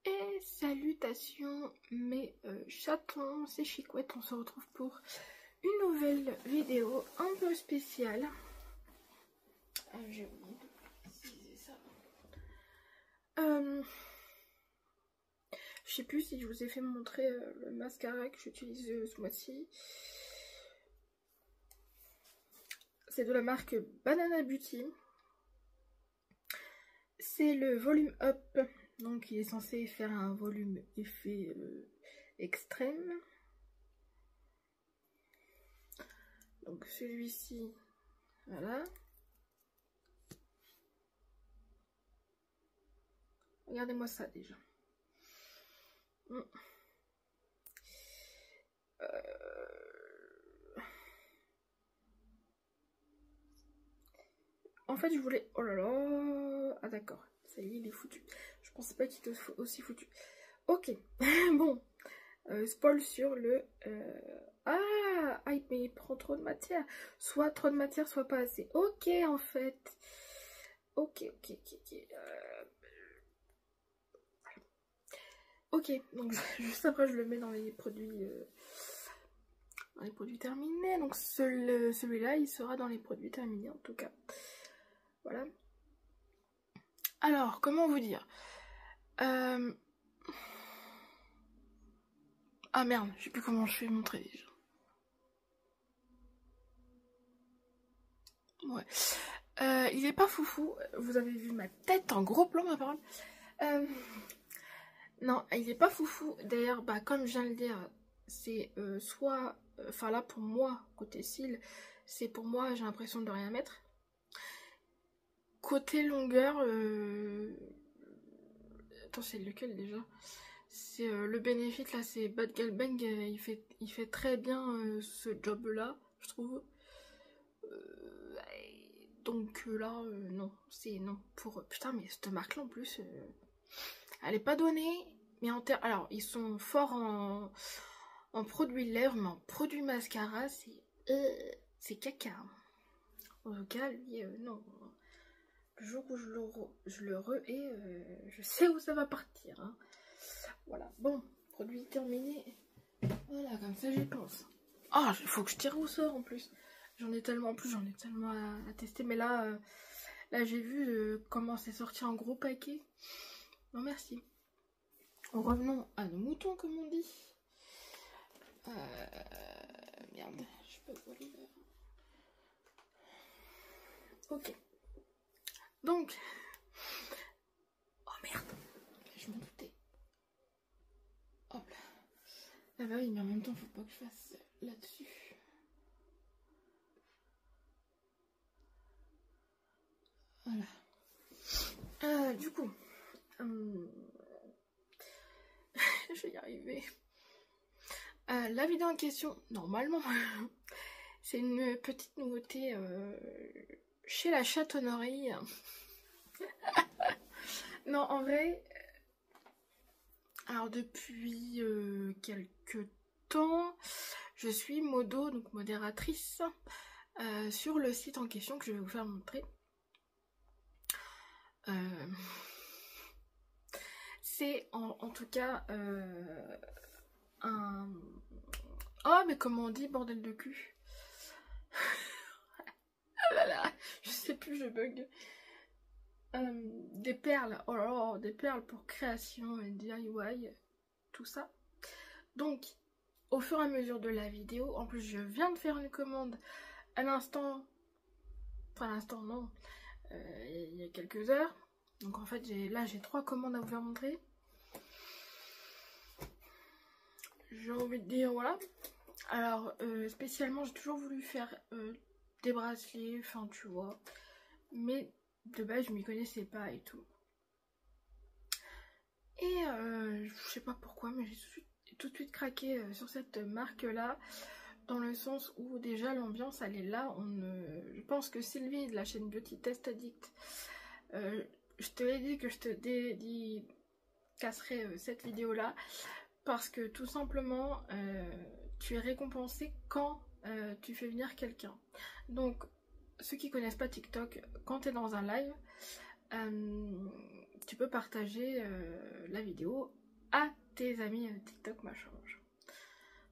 Et salutations mes chatons, c'est Chicouette, on se retrouve pour une nouvelle vidéo un peu spéciale. J'ai oublié de préciser ça. Je sais plus si je vous ai fait montrer le mascara que j'utilise ce mois-ci. C'est de la marque Banana Beauty. C'est le volume up. Donc il est censé faire un volume effet extrême. Donc celui-ci, voilà. Regardez-moi ça déjà. En fait je voulais... Oh là là. Ah d'accord. Ça y est, il est foutu. Je pensais pas qu'il était aussi foutu. Ok. Bon. Spoil sur le... Ah, mais il prend trop de matière. Soit trop de matière, soit pas assez. Ok, en fait. Ok. Ok, donc juste après, je le mets dans les produits... terminés. Donc celui-là, il sera dans les produits terminés, en tout cas. Voilà. Alors, comment vous dire Ah merde, je sais plus comment je fais montrer déjà. Ouais. Il est pas foufou. Vous avez vu ma tête en gros plan, ma parole. Non, il est pas foufou. D'ailleurs, bah, comme je viens de le dire, c'est soit... Enfin là, pour moi, côté cils, c'est pour moi, j'ai l'impression de rien mettre. Côté longueur... Attends, c'est lequel déjà? C'est le Benefit, là, c'est Bad Gal Bang. Il fait très bien ce job-là, je trouve. Donc là, non, c'est non. Putain, mais cette marque-là, en plus, elle est pas donnée. Mais en termes... Alors, ils sont forts en produits lèvres, mais en produits mascara, c'est caca. En tout cas, lui, non. Le jour où je le re-ai, je sais où ça va partir. Hein. Voilà, bon, produit terminé. Voilà, comme ça j'y pense. Ah, il faut que je tire au sort en plus. J'en ai tellement à tester. Mais là, j'ai vu comment c'est sorti en gros paquet. Non, merci. Revenons à nos moutons, comme on dit. Merde, je peux pas le faire. Ok. Donc. Oh merde. Je m'en doutais. Hop là. Ah bah oui, mais en même temps, faut pas que je fasse là-dessus. Voilà. Du coup. Je vais y arriver. La vidéo en question, normalement, c'est une petite nouveauté chez la chatonnerie. Non, en vrai, alors depuis quelques temps, je suis modo, donc modératrice, sur le site en question que je vais vous faire montrer. C'est en tout cas un... Oh, mais comment on dit, bordel de cul. Ah là là, je sais plus, je bug. Des perles, oh là là, des perles pour création et DIY, tout ça. Donc, au fur et à mesure de la vidéo, en plus je viens de faire une commande à l'instant, enfin à l'instant non, il y a quelques heures. Donc en fait, là j'ai 3 commandes à vous faire montrer. J'ai envie de dire, voilà. Alors, spécialement, j'ai toujours voulu faire des bracelets, enfin tu vois. Mais de base, je m'y connaissais pas et tout. Et je sais pas pourquoi, mais j'ai tout de suite craqué sur cette marque-là. Dans le sens où déjà l'ambiance, elle est là. Je pense que Sylvie de la chaîne Beauty Test Addict, je te l'ai dit que je te dédicacerai cette vidéo-là. Parce que tout simplement, tu es récompensé quand tu fais venir quelqu'un. Donc, ceux qui connaissent pas TikTok, quand tu es dans un live, tu peux partager la vidéo à tes amis TikTok machin.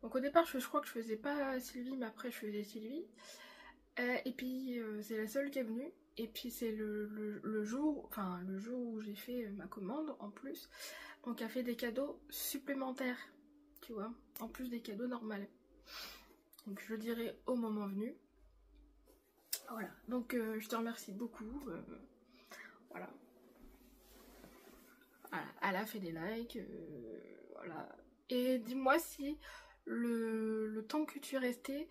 Donc au départ je crois que je faisais pas Sylvie, mais après je faisais Sylvie. Et puis c'est la seule qui est venue. Et puis c'est le jour où j'ai fait ma commande en plus. Donc elle fait des cadeaux supplémentaires, tu vois, en plus des cadeaux normaux. Donc je le dirai au moment venu. Voilà, donc je te remercie beaucoup. Voilà. Voilà, elle a fait des likes. Voilà. Et dis-moi si le temps que tu es resté,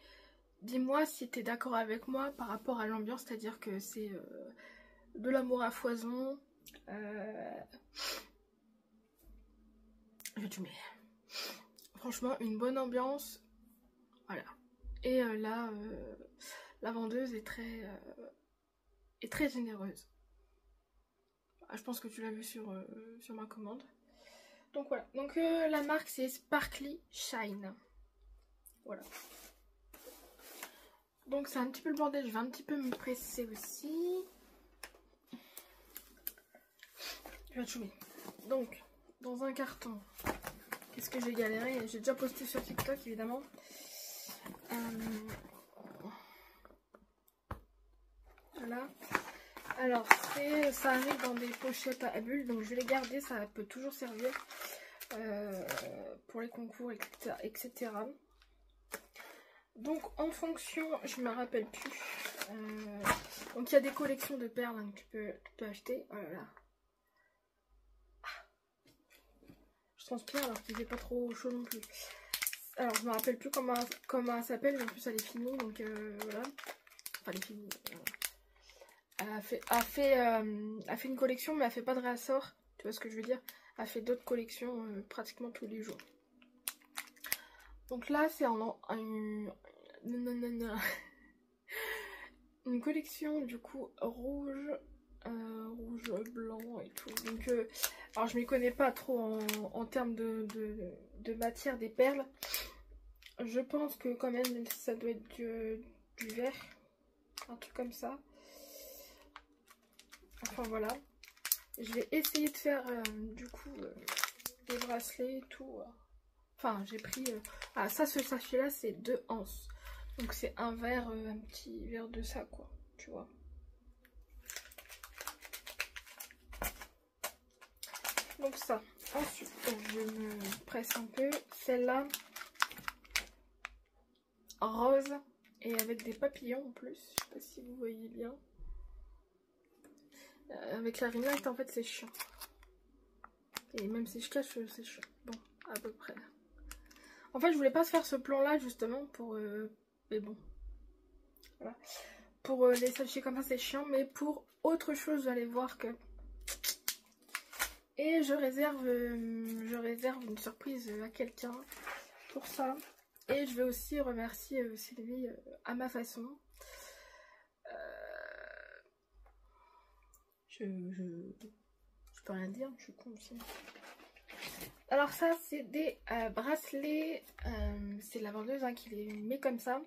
dis-moi si tu es d'accord avec moi par rapport à l'ambiance, c'est-à-dire que c'est de l'amour à foison. Tu mets. Franchement, une bonne ambiance. Voilà. Et là, la vendeuse est très généreuse. Je pense que tu l'as vu sur ma commande. Donc voilà. Donc la marque c'est Sparkly Shine. Voilà. Donc c'est un petit peu le bordel. Je vais un petit peu me presser aussi. Je vais te choumer. Donc, dans un carton. Qu'est-ce que j'ai galéré? J'ai déjà posté sur TikTok évidemment. Voilà. Alors, ça arrive dans des pochettes à bulles, donc je vais les garder, ça peut toujours servir pour les concours, etc. Donc, en fonction, je me rappelle plus. Donc, il y a des collections de perles hein, que tu peux acheter. Oh là là. Je transpire alors qu'il fait pas trop chaud non plus. Alors, je me rappelle plus comment elle s'appelle, mais en plus, elle est finie, donc voilà. Enfin, elle est finie. Elle fait une collection, mais elle fait pas de réassort. Tu vois ce que je veux dire? Elle fait d'autres collections pratiquement tous les jours. Donc là, c'est une collection du coup rouge, blanc et tout. Donc, alors je m'y connais pas trop en termes de matière des perles. Je pense que quand même ça doit être du vert, un truc comme ça. Enfin voilà, je vais essayer de faire du coup des bracelets et tout. Enfin j'ai pris, ah ça, ce sachet là c'est 2 onces. Donc c'est un verre, un petit verre de ça quoi, tu vois. Donc ça, ensuite je me presse un peu. Celle-là, rose et avec des papillons en plus, je sais pas si vous voyez bien. Avec la ring light en fait c'est chiant. Et même si je cache c'est chiant. Bon, à peu près. En fait je voulais pas se faire ce plan là justement pour... mais bon. Voilà. Pour les sachets comme ça c'est chiant. Mais pour autre chose vous allez voir que... Et je réserve une surprise à quelqu'un pour ça. Et je vais aussi remercier Sylvie à ma façon. Je peux rien dire, je suis con aussi. Alors ça c'est des bracelets, c'est la vendeuse hein, qui les met comme ça,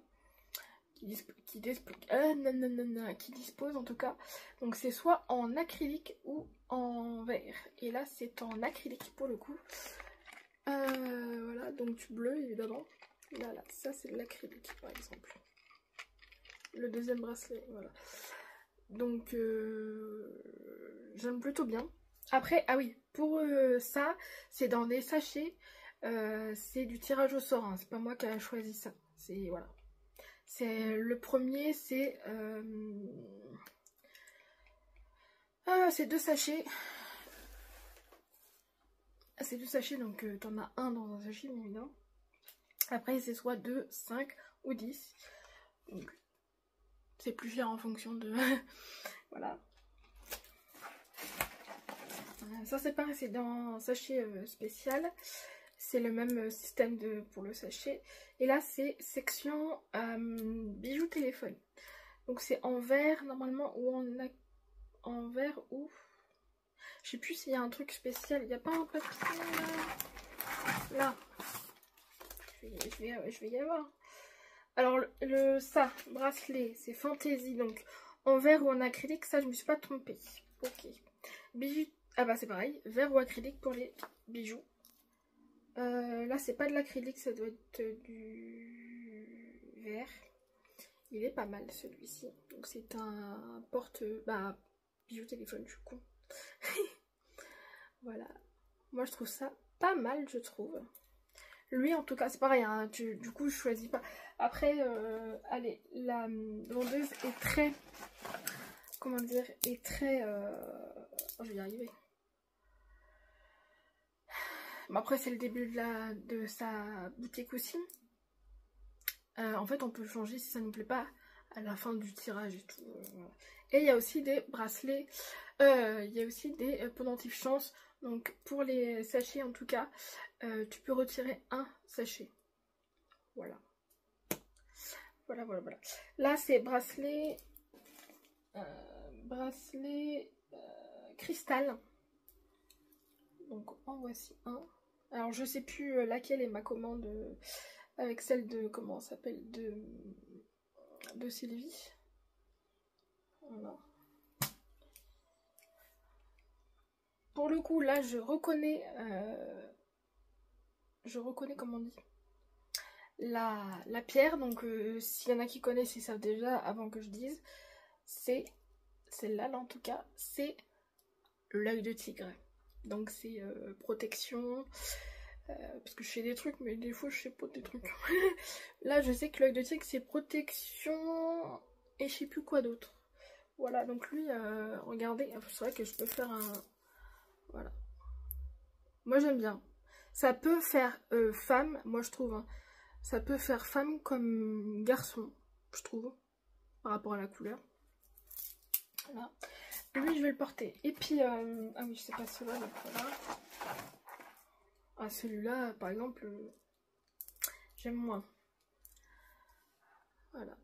qui dispose en tout cas. Donc c'est soit en acrylique ou en verre. Et là c'est en acrylique pour le coup. Voilà, donc du bleu évidemment. Là, ça c'est de l'acrylique par exemple. Le deuxième bracelet, voilà. Donc j'aime plutôt bien. Après, ah oui, pour ça, c'est dans des sachets. C'est du tirage au sort, hein. C'est pas moi qui ai choisi ça. C'est voilà. C'est le premier, c'est 2 sachets. C'est 2 sachets, donc t'en as un dans un sachet, bien évidemment. Après, c'est soit 2, 5 ou 10. Donc, c'est plus cher en fonction de... voilà. Ça c'est pareil, c'est dans un sachet spécial. C'est le même système pour le sachet. Et là c'est section bijoux téléphone. Donc c'est en verre normalement ou en verre ou... Je sais plus s'il y a un truc spécial. Il n'y a pas un papier là. Je vais y avoir. Alors ça, bracelet, c'est fantaisie. Donc en verre ou en acrylique, ça je me suis pas trompée. Ok. Bijoux Ah bah c'est pareil, verre ou acrylique pour les bijoux. Là c'est pas de l'acrylique, ça doit être du verre. Il est pas mal celui-ci. Donc c'est un porte... Bah, bijou téléphone, je suis con. Voilà. Moi je trouve ça pas mal, je trouve. Lui en tout cas, c'est pareil, hein, du coup je choisis pas. Après, allez, la vendeuse est très... Comment dire, est très... Oh, je vais y arriver. Bon, après c'est le début de sa boutique aussi. En fait on peut changer si ça ne nous plaît pas à la fin du tirage et tout. Voilà. Et il y a aussi des bracelets, il y a aussi des pendentifs chance. Donc pour les sachets en tout cas, tu peux retirer un sachet. Voilà. Voilà. Là c'est bracelet, cristal. Donc en voici un. Alors je sais plus laquelle est ma commande avec celle de, comment ça s'appelle, de Sylvie. Voilà. Pour le coup là je reconnais comment on dit la pierre. Donc s'il y en a qui connaissent, ils savent déjà avant que je dise. C'est celle-là en tout cas, c'est l'œil de tigre. Donc c'est protection. Parce que je fais des trucs, mais des fois je sais pas des trucs. Là je sais que l'œil de tigre c'est protection et je sais plus quoi d'autre. Voilà, donc lui, regardez, c'est vrai que je peux faire un... Voilà. Moi j'aime bien. Ça peut faire femme, moi je trouve. Hein. Ça peut faire femme comme garçon, je trouve, par rapport à la couleur. Voilà. Lui je vais le porter. Et puis, ah oui, je sais pas celui-là, donc voilà. Ah, celui-là, par exemple, j'aime moins. Voilà.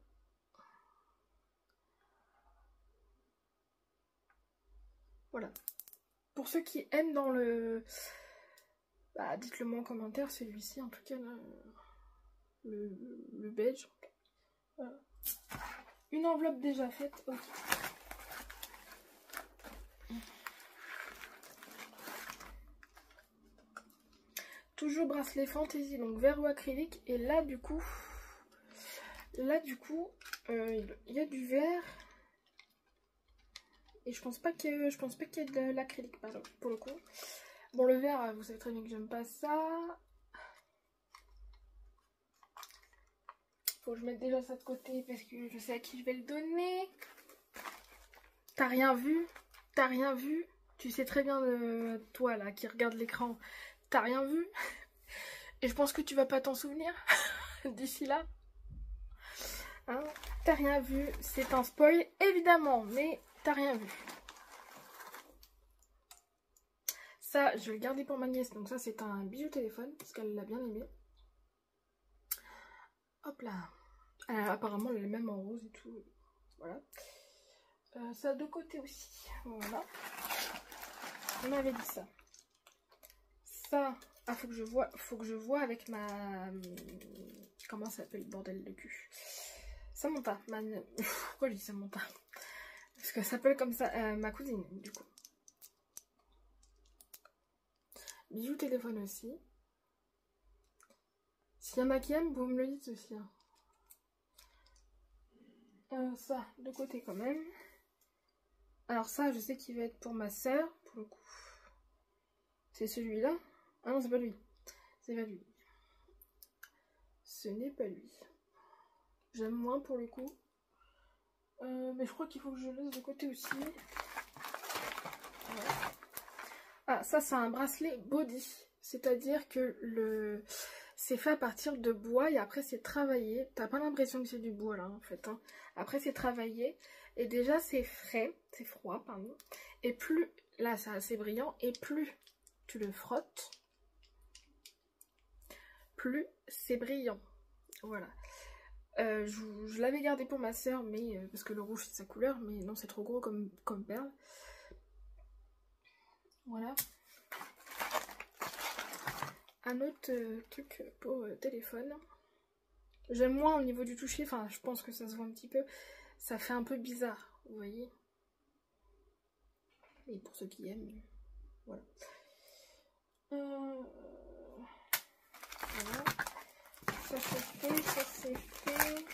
Voilà. Pour ceux qui aiment dans le... Bah, dites-le moi en commentaire, celui-ci, en tout cas, là, le beige. Voilà. Une enveloppe déjà faite. Ok. Toujours bracelet fantaisie, donc verre ou acrylique. Et là, du coup, il y a du verre. Et je pense pas qu'il y ait de l'acrylique, pardon, pour le coup. Bon, le verre, vous savez très bien que j'aime pas ça. Faut que je mette déjà ça de côté parce que je sais à qui je vais le donner. T'as rien vu? T'as rien vu? Tu sais très bien, toi là, qui regarde l'écran, t'as rien vu? Et je pense que tu vas pas t'en souvenir d'ici là. Hein? T'as rien vu, c'est un spoil, évidemment, mais t'as rien vu. Ça, je vais le garder pour ma nièce, donc ça c'est un bijou téléphone, parce qu'elle l'a bien aimé. Hop là. Apparemment, elle est même en rose et tout. Voilà. Ça de côté aussi. Voilà. On m'avait dit ça. Ça, ah, faut que je vois avec ma... Comment ça s'appelle, bordel de cul? Samantha. Pourquoi je dis Samantha? Parce que ça s'appelle comme ça, ma cousine, du coup. Bijou téléphone aussi. S'il y en a qui aiment, vous me le dites aussi. Hein. Ça, de côté quand même. Alors ça, je sais qu'il va être pour ma soeur, pour le coup. C'est celui-là. Ah non, c'est pas lui. C'est pas lui. Ce n'est pas lui. J'aime moins pour le coup. Mais je crois qu'il faut que je le laisse de côté aussi. Voilà. Ah, ça c'est un bracelet body. C'est-à-dire que c'est fait à partir de bois et après c'est travaillé. T'as pas l'impression que c'est du bois là en fait. Hein. Après c'est travaillé. Et déjà c'est frais. C'est froid, pardon. Et plus, là c'est assez brillant. Et plus tu le frottes, plus c'est brillant. Voilà. Je l'avais gardé pour ma soeur, mais parce que le rouge c'est sa couleur, mais non c'est trop gros comme perle. Voilà. Un autre truc pour téléphone. J'aime moins au niveau du toucher, enfin je pense que ça se voit un petit peu. Ça fait un peu bizarre, vous voyez. Et pour ceux qui aiment. Voilà. Voilà. Ça c'est fait, ça c'est fait.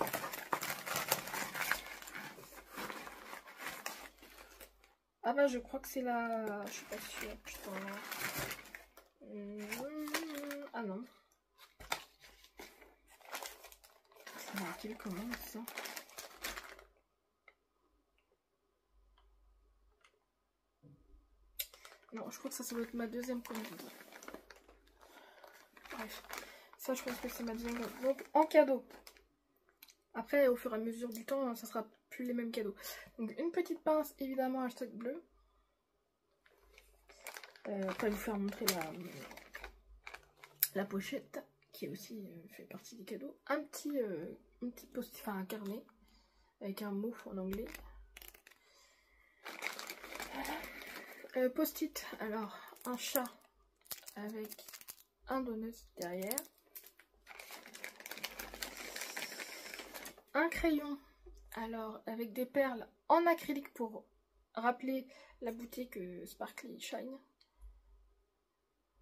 Ah bah je crois que c'est la... Je suis pas sûre, putain. Ah non. C'est dans quelle commande ça? Non, je crois que ça doit être ma deuxième commande. Bref. Ça je pense que c'est ma deuxième commande. Donc en cadeau. Après au fur et à mesure du temps, ça sera plus les mêmes cadeaux. Donc une petite pince évidemment hashtag bleu. Après vous faire montrer la pochette qui aussi fait partie des cadeaux. Un petit post-it, enfin un carnet avec un mot en anglais. Voilà. Post-it, alors un chat avec un donut derrière. Un crayon, alors avec des perles en acrylique pour rappeler la boutique Sparkly Shine.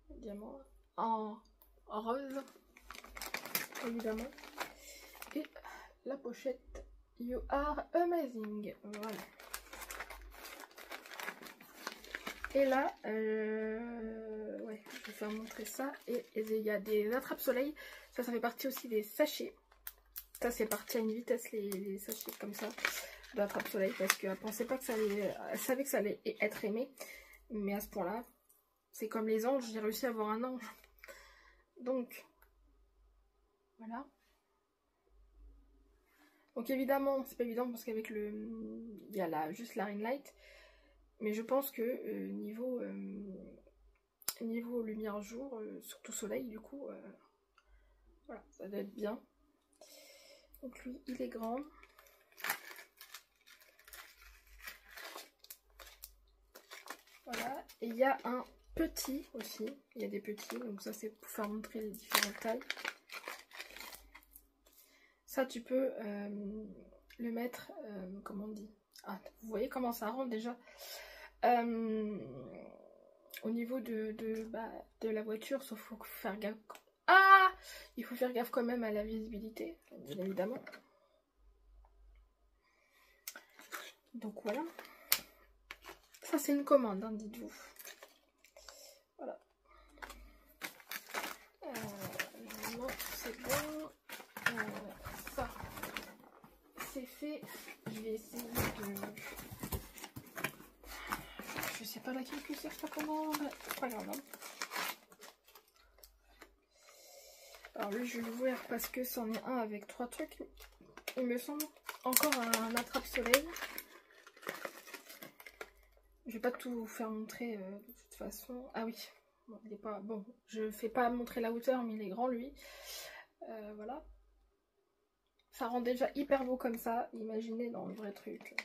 Diamant en rose, évidemment. Et la pochette You Are Amazing. Voilà. Et là, ouais, je vais faire montrer ça. Et il y a des attrape-soleil. Ça fait partie aussi des sachets. Ça, c'est parti à une vitesse, les sachets comme ça d'attrape-soleil. Parce qu'elle pensait pas que ça allait... Elle savait que ça allait être aimé. Mais à ce point-là, c'est comme les anges. J'ai réussi à avoir un ange. Donc, voilà. Donc évidemment, c'est pas évident parce qu'avec le... Il y a juste la ring light. Mais je pense que niveau lumière jour, surtout soleil du coup, voilà, ça doit être bien. Donc lui, il est grand. Voilà, et il y a un petit aussi, il y a des petits, donc ça c'est pour faire montrer les différentes tailles. Ça tu peux le mettre, comment on dit? Ah, vous voyez comment ça rentre déjà. Au niveau de la voiture, sauf qu'il faut faire gaffe. Ah, il faut faire gaffe quand même à la visibilité, bien évidemment. Donc voilà. Ça c'est une commande, hein, dites-vous. Voilà. Non, c'est bon. Ça, c'est fait. Je vais essayer de... Je sais pas laquelle que c'est cette commande. C'est pas grave. Hein. Alors lui, je vais l'ouvrir parce que c'en est un avec 3 trucs. Il me semble encore un attrape-soleil. Je vais pas tout vous faire montrer de toute façon. Ah oui, bon, il est pas bon. Je fais pas montrer la hauteur, mais il est grand lui. Voilà. Ça rend déjà hyper beau comme ça. Imaginez dans le vrai truc.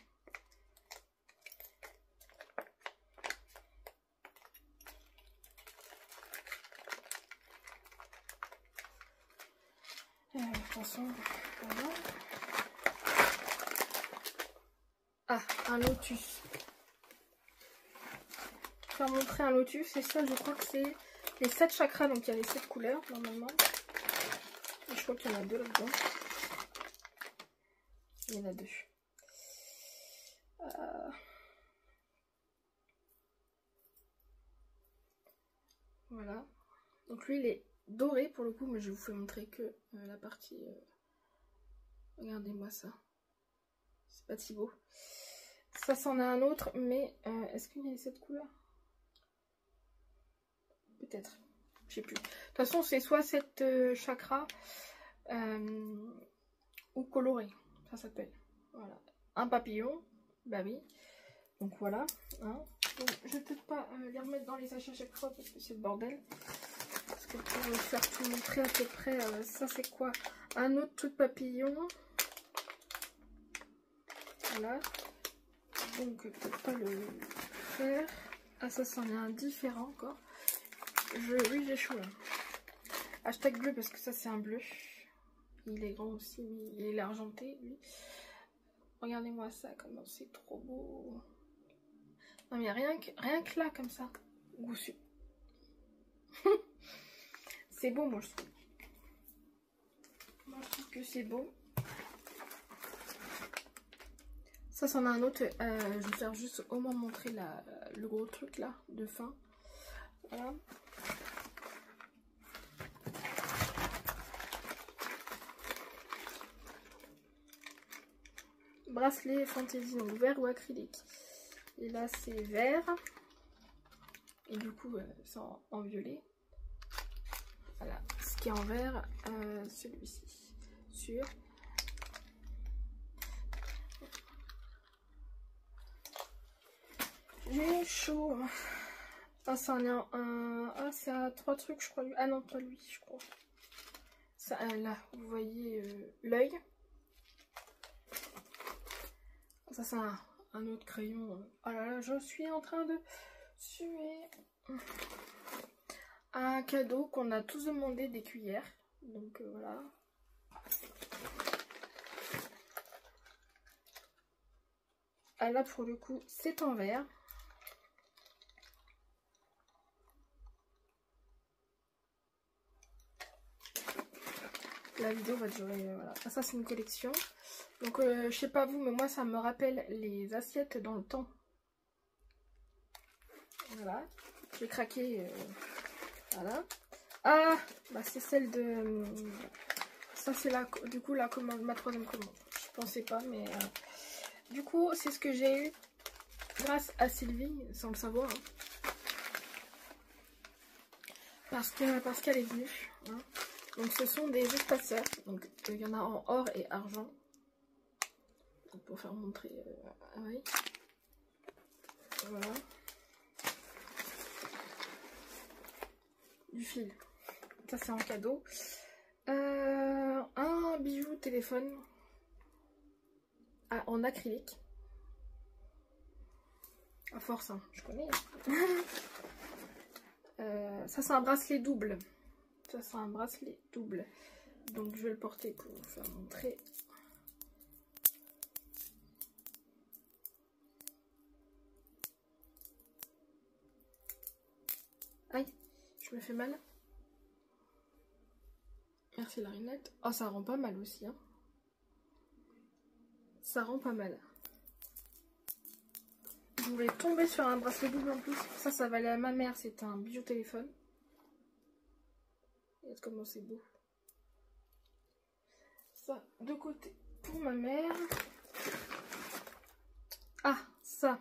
De toute façon, voilà. Ah, un lotus. Je vais vous montrer un lotus. Et ça, je crois que c'est les 7 chakras. Donc, il y a les 7 couleurs, normalement. Et je crois qu'il y en a 2 là-dedans. Il y en a 2. Voilà. Donc, lui, il est doré pour le coup. Mais je vous fais montrer que la partie... Regardez-moi ça. C'est pas si beau. Ça, c'en a un autre. Mais est-ce qu'il y a les 7 couleurs? Peut-être. Je sais plus. De toute façon, c'est soit 7 chakras ou coloré. Ça s'appelle. Voilà. Un papillon. Bah oui. Donc voilà. Hein. Donc, je vais peut-être pas les remettre dans les sachets à chaque fois parce que c'est le bordel. Parce que pour vous faire tout montrer à peu près, ça c'est quoi? Un autre truc papillon. Voilà. Donc peut-être pas le faire. Ah ça c'en est un différent encore. Oui j'ai chaud là. Hashtag bleu parce que ça c'est un bleu. Il est grand aussi, il est argenté lui. Regardez-moi ça, comment c'est trop beau. Non mais rien que là comme ça. goussu. C'est beau, moi je trouve. Moi je trouve que c'est beau. Ça, c'en a un autre. Je vais faire juste au moins montrer le gros truc là de fin. Voilà. Bracelet fantaisie, donc vert ou acrylique. Et là c'est vert. Et du coup c'est en violet. Voilà. Ce qui est en vert, celui-ci. Sur. J'ai chaud. Ah, c'est ah, c'est à 3 trucs, je crois. Ah non, pas lui, je crois. Ça, là, vous voyez l'œil. Ça, c'est un autre crayon. Oh là là, je suis en train de suer. Un cadeau qu'on a tous demandé, des cuillères. Donc voilà. Ah là, pour le coup, c'est en verre. La vidéo va durer, voilà. Ah, ça c'est une collection. Donc je sais pas vous, mais moi ça me rappelle les assiettes dans le temps. Voilà. J'ai craqué. Voilà. Ah, bah c'est celle de... Ça c'est du coup la commande, ma troisième commande. Je pensais pas, mais... Du coup, c'est ce que j'ai eu grâce à Sylvie, sans le savoir. Hein. Parce qu'elle est venue. Hein. Donc ce sont des espaceurs. Donc il y en a en or et argent. Donc, pour faire montrer. Oui. Voilà. Du fil. Ça c'est en cadeau. Un bijou téléphone. Ah, en acrylique. À force, hein, je connais. Ça c'est un bracelet double. Ça c'est un bracelet double. Donc je vais le porter pour vous faire montrer. Aïe, je me fais mal. Merci la rinette. Oh, ça rend pas mal aussi. Hein. Ça rend pas mal. Je voulais tomber sur un bracelet double en plus. Ça valait à ma mère. C'était un bijou téléphone. Regarde comment c'est beau. Ça, de côté pour ma mère. Ah, ça.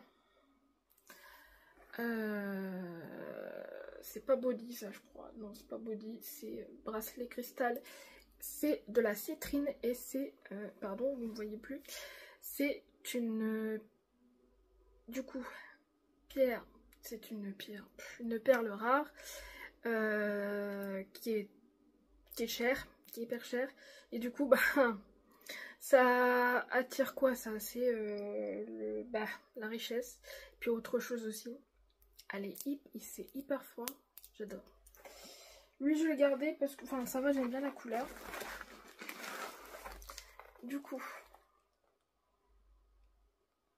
C'est pas body, ça, je crois. Non, c'est pas body. C'est bracelet cristal. C'est de la citrine et c'est... pardon, vous ne voyez plus. C'est une... du coup, pierre. C'est une pierre. Une perle rare. Qui est chère. Qui est hyper chère. Et du coup, bah... ça attire quoi? Ça, c'est la richesse. Puis autre chose aussi. C'est hyper froid. J'adore. Lui, je vais le garder parce que... Enfin, ça va, j'aime bien la couleur. Du coup,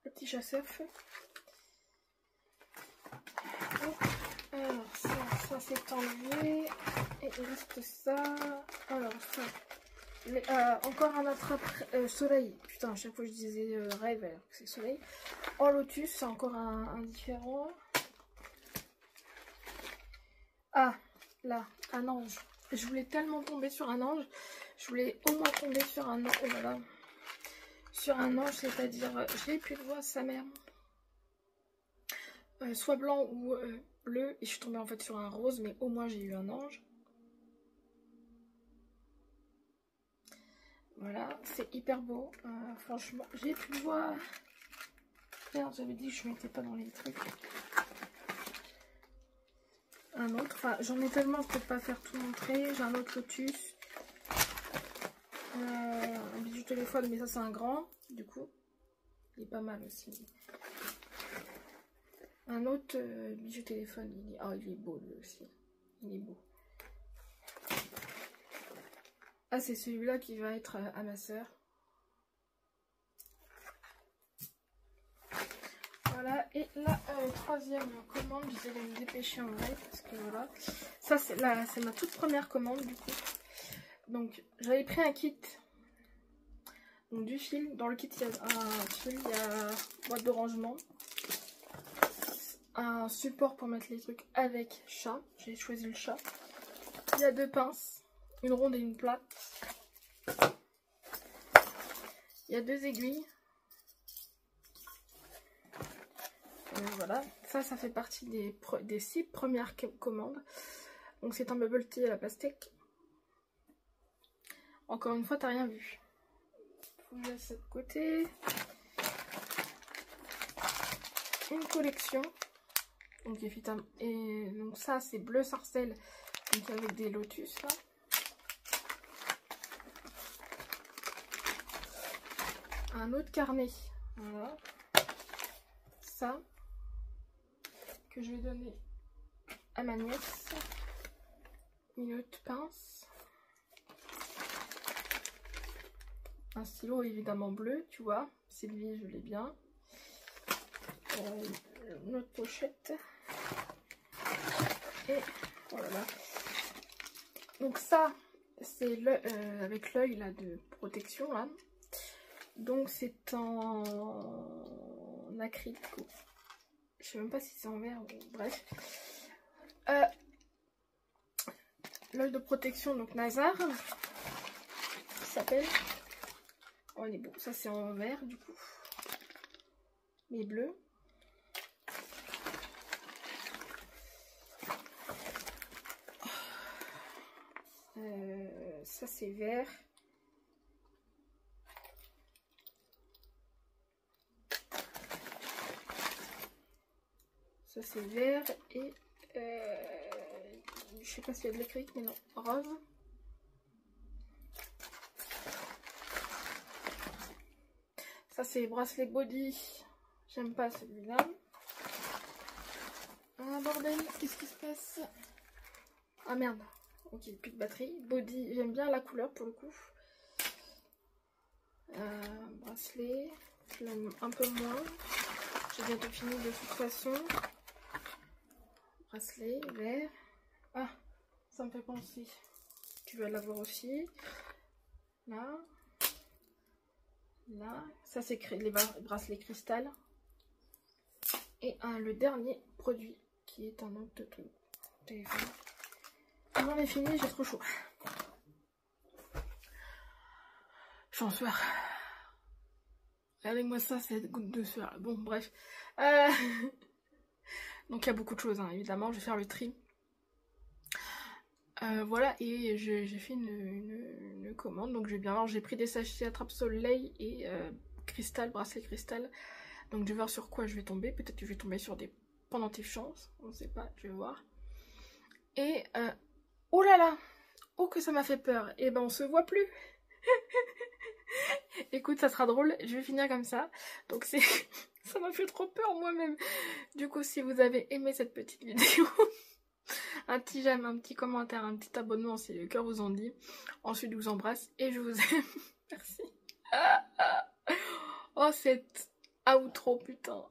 le petit chasseur-feu. Alors, ça c'est enlevé. Et il reste ça. Alors, ça. Encore un attrape soleil. Putain, à chaque fois je disais rêve alors que c'est soleil. En lotus, c'est encore un différent. Ah, là, un ange. Je voulais tellement tomber sur un ange. Je voulais au moins tomber sur un ange. Oh là là. Sur un ange, c'est-à-dire, je l'ai plus le voir, sa mère. Soit blanc ou bleu. Et je suis tombée en fait sur un rose, mais au moins j'ai eu un ange. Voilà, c'est hyper beau. Franchement, j'ai pu le voir. Merde, j'avais dit que je ne mettais pas dans les trucs. Un autre, enfin j'en ai tellement, je ne peux pas faire tout montrer. J'ai un autre lotus. Un bijou téléphone, mais ça c'est un grand, du coup. Il est pas mal aussi. Un autre bijou téléphone, il est beau lui aussi. Il est beau. Ah, c'est celui-là qui va être à ma soeur. Voilà, et la troisième commande, je vais me dépêcher en vrai, parce que voilà. Ça, c'est ma toute première commande, du coup. Donc, j'avais pris un kit. Donc, du fil. Dans le kit, il y a un fil, il y a boîte de rangement. Un support pour mettre les trucs avec chat. J'ai choisi le chat. Il y a 2 pinces, une ronde et une plate. Il y a 2 aiguilles. Voilà, ça fait partie des 6 premières commandes. Donc c'est un bubble tea à la pastèque. Encore une fois, t'as rien vu. Faut que je laisse ça de côté. Une collection. Donc évidemment, et donc ça c'est bleu sarcelle, donc avec des lotus là. Un autre carnet, voilà. Ça que je vais donner à ma nièce. Une autre pince. Un stylo évidemment bleu, tu vois. Sylvie, je l'ai bien. Une autre pochette. Et voilà. Donc ça, c'est avec l'œil là de protection là. Donc c'est en acrylique. Je sais même pas si c'est en verre. Bref. L'œil de protection, donc Nazar. Qui s'appelle. Oh, il est beau. Ça c'est en vert du coup. Mais bleu. Ça c'est vert. Ça c'est vert et je sais pas s'il y a de l'acrylique mais non, rose. Ça c'est bracelet body. J'aime pas celui-là. Ah bordel, qu'est-ce qui se passe? Ah merde. Ok, plus de batterie. Body, j'aime bien la couleur pour le coup. Bracelet, je l'aime un peu moins. J'ai bientôt fini de toute façon. Bracelet, vert. Ah, ça me fait penser. Tu vas l'avoir aussi. Là. Là. Ça, c'est les bracelets cristal. Et le dernier produit qui est un autre téléphone. J'en ai fini, j'ai trop chaud. Je suis en sueur. Regardez-moi ça, cette goutte de sueur. Bon, bref. Donc il y a beaucoup de choses, hein, évidemment. Je vais faire le tri. Voilà, et j'ai fait une commande. Donc je vais bien voir. J'ai pris des sachets attrape-soleil et cristal, bracelet cristal. Donc je vais voir sur quoi je vais tomber. Peut-être que je vais tomber sur des pendentifs chance. On ne sait pas, je vais voir. Et oh là là! Oh que ça m'a fait peur! Et ben on se voit plus! Écoute, ça sera drôle, je vais finir comme ça. Donc c'est ça m'a fait trop peur moi-même. Du coup, si vous avez aimé cette petite vidéo, un petit j'aime, un petit commentaire, un petit abonnement si le cœur vous en dit. Ensuite, je vous embrasse et je vous aime. Merci. Oh, cette outro, putain.